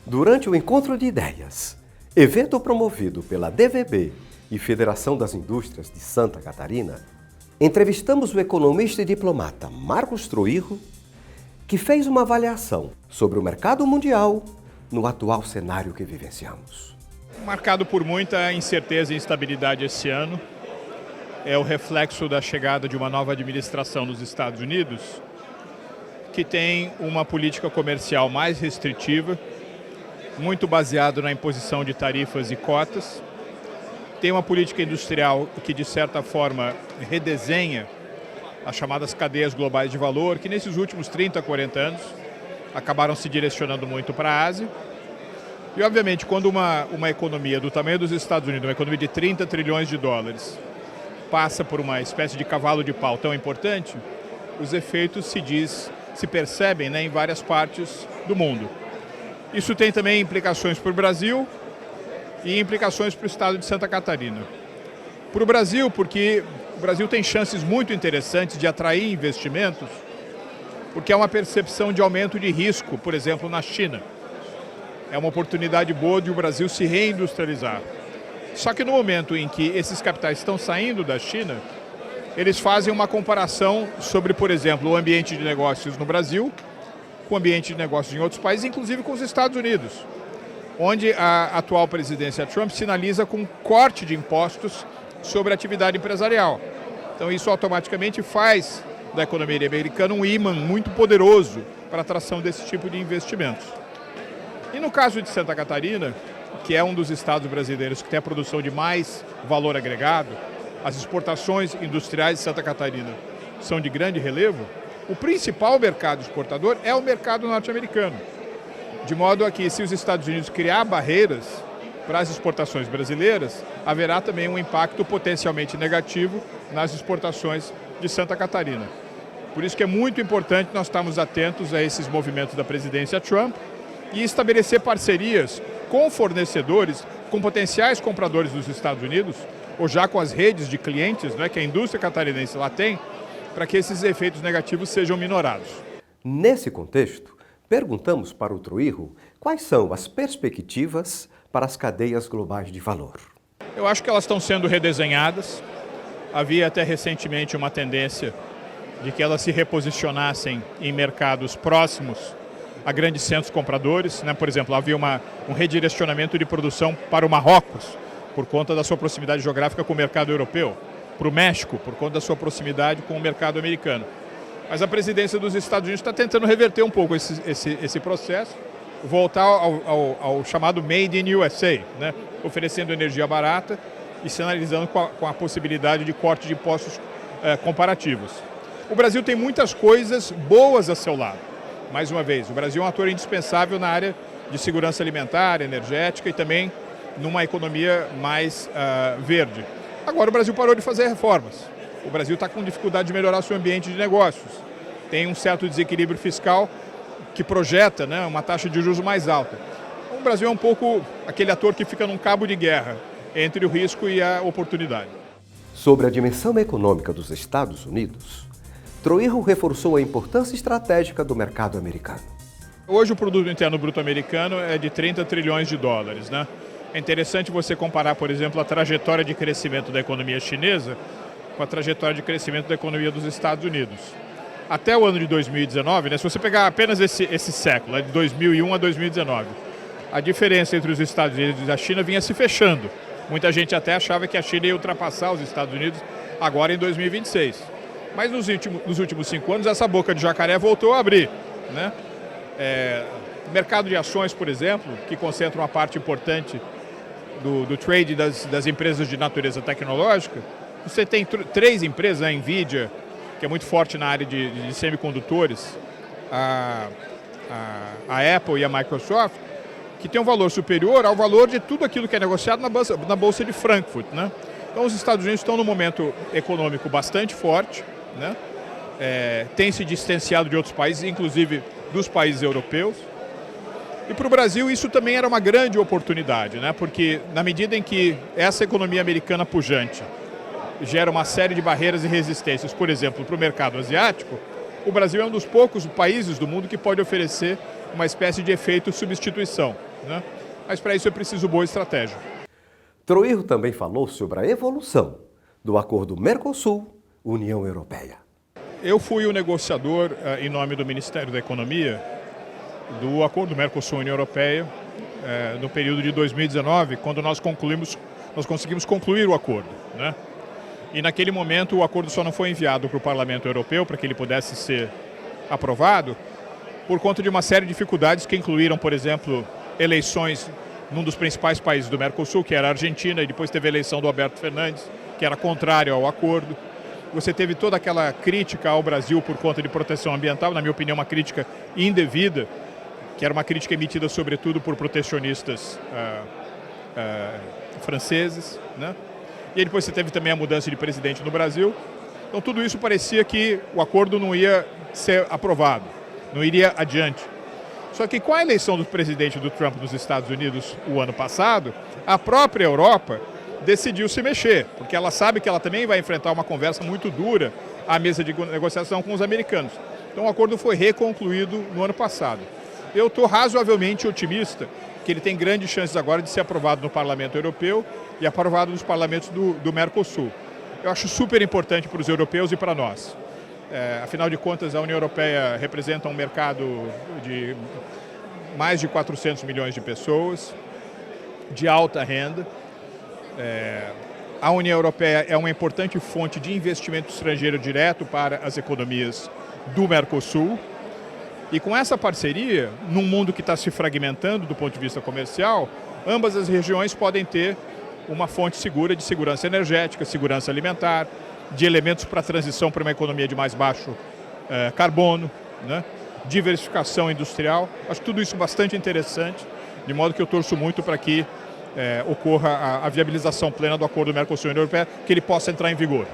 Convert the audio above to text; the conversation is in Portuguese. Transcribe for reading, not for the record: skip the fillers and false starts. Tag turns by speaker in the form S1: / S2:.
S1: Durante o Encontro de Ideias, evento promovido pela DVB e Federação das Indústrias de Santa Catarina, entrevistamos o economista e diplomata Marcos Troirro, que fez uma avaliação sobre o mercado mundial no atual cenário que vivenciamos.
S2: Marcado por muita incerteza e instabilidade esse ano, é o reflexo da chegada de uma nova administração nos Estados Unidos, que tem uma política comercial mais restritiva, muito baseado na imposição de tarifas e cotas, tem uma política industrial que, de certa forma, redesenha as chamadas cadeias globais de valor, que nesses últimos 30, 40 anos acabaram se direcionando muito para a Ásia. E, obviamente, quando uma economia do tamanho dos Estados Unidos, uma economia de 30 trilhões de dólares, passa por uma espécie de cavalo de pau tão importante, os efeitos se percebem, né, em várias partes do mundo. Isso tem também implicações para o Brasil e implicações para o estado de Santa Catarina. Para o Brasil, porque o Brasil tem chances muito interessantes de atrair investimentos, porque há uma percepção de aumento de risco, por exemplo, na China. É uma oportunidade boa de o Brasil se reindustrializar. Só que no momento em que esses capitais estão saindo da China, eles fazem uma comparação sobre, por exemplo, o ambiente de negócios no Brasil, com o ambiente de negócios em outros países, inclusive com os Estados Unidos, onde a atual presidência Trump sinaliza com corte de impostos sobre a atividade empresarial. Então isso automaticamente faz da economia americana um imã muito poderoso para a atração desse tipo de investimentos. E no caso de Santa Catarina, que é um dos estados brasileiros que tem a produção de mais valor agregado, as exportações industriais de Santa Catarina são de grande relevo, o principal mercado exportador é o mercado norte-americano. De modo a que, se os Estados Unidos criar barreiras para as exportações brasileiras, haverá também um impacto potencialmente negativo nas exportações de Santa Catarina. Por isso que é muito importante nós estarmos atentos a esses movimentos da presidência Trump e estabelecer parcerias com fornecedores, com potenciais compradores dos Estados Unidos, ou já com as redes de clientes, né, que a indústria catarinense lá tem, para que esses efeitos negativos sejam minorados.
S1: Nesse contexto, perguntamos para o Troirro quais são as perspectivas para as cadeias globais de valor.
S2: Eu acho que elas estão sendo redesenhadas. Havia até recentemente uma tendência de que elas se reposicionassem em mercados próximos a grandes centros compradores, né? Por exemplo, havia um redirecionamento de produção para o Marrocos, por conta da sua proximidade geográfica com o mercado europeu, para o México, por conta da sua proximidade com o mercado americano. Mas a presidência dos Estados Unidos está tentando reverter um pouco esse processo, voltar ao chamado Made in USA, né? Oferecendo energia barata e sinalizando com a possibilidade de corte de impostos comparativos. O Brasil tem muitas coisas boas a seu lado. Mais uma vez, o Brasil é um ator indispensável na área de segurança alimentar, energética e também numa economia mais verde. Agora o Brasil parou de fazer reformas. O Brasil está com dificuldade de melhorar seu ambiente de negócios. Tem um certo desequilíbrio fiscal que projeta, né, uma taxa de juros mais alta. Então, o Brasil é um pouco aquele ator que fica num cabo de guerra entre o risco e a oportunidade.
S1: Sobre a dimensão econômica dos Estados Unidos, Troirro reforçou a importância estratégica do mercado americano.
S2: Hoje o produto interno bruto americano é de 30 trilhões de dólares, né? É interessante você comparar, por exemplo, a trajetória de crescimento da economia chinesa com a trajetória de crescimento da economia dos Estados Unidos. Até o ano de 2019, né, se você pegar apenas esse século, de 2001 a 2019, a diferença entre os Estados Unidos e a China vinha se fechando. Muita gente até achava que a China ia ultrapassar os Estados Unidos agora em 2026. Mas nos últimos 5 anos, essa boca de jacaré voltou a abrir, né? Mercado de ações, por exemplo, que concentra uma parte importante do trade das empresas de natureza tecnológica, você tem 3 empresas, a NVIDIA, que é muito forte na área de semicondutores, a Apple e a Microsoft, que tem um valor superior ao valor de tudo aquilo que é negociado na Bolsa de Frankfurt, né? Então os Estados Unidos estão num momento econômico bastante forte, né? Tem se distanciado de outros países, inclusive dos países europeus. E para o Brasil isso também era uma grande oportunidade, né? Porque na medida em que essa economia americana pujante gera uma série de barreiras e resistências, por exemplo, para o mercado asiático, o Brasil é um dos poucos países do mundo que pode oferecer uma espécie de efeito substituição. né? Mas para isso é preciso boa estratégia.
S1: Troirro também falou sobre a evolução do acordo Mercosul-União Europeia.
S2: Eu fui o negociador, em nome do Ministério da Economia, do acordo Mercosul-União Europeia, no período de 2019, quando nós conseguimos concluir o acordo, né? E naquele momento o acordo só não foi enviado para o Parlamento Europeu para que ele pudesse ser aprovado por conta de uma série de dificuldades que incluíram, por exemplo, eleições num dos principais países do Mercosul, que era a Argentina, e depois teve a eleição do Alberto Fernandes, que era contrário ao acordo. Você teve toda aquela crítica ao Brasil por conta de proteção ambiental, na minha opinião uma crítica indevida, que era uma crítica emitida sobretudo por protecionistas franceses, né? E aí depois você teve também a mudança de presidente no Brasil. Então tudo isso parecia que o acordo não ia ser aprovado, não iria adiante. Só que com a eleição do presidente do Trump nos Estados Unidos o ano passado, a própria Europa decidiu se mexer, porque ela sabe que ela também vai enfrentar uma conversa muito dura à mesa de negociação com os americanos. Então o acordo foi reconcluído no ano passado. Eu estou razoavelmente otimista que ele tem grandes chances agora de ser aprovado no Parlamento Europeu e aprovado nos parlamentos do Mercosul. Eu acho super importante para os europeus e para nós. Afinal de contas, a União Europeia representa um mercado de mais de 400 milhões de pessoas, de alta renda. A União Europeia é uma importante fonte de investimento estrangeiro direto para as economias do Mercosul. E com essa parceria, num mundo que está se fragmentando do ponto de vista comercial, ambas as regiões podem ter uma fonte segura de segurança energética, segurança alimentar, de elementos para a transição para uma economia de mais baixo carbono, né? Diversificação industrial. Acho tudo isso bastante interessante, de modo que eu torço muito para que ocorra a viabilização plena do acordo Mercosul-União Europeia, que ele possa entrar em vigor.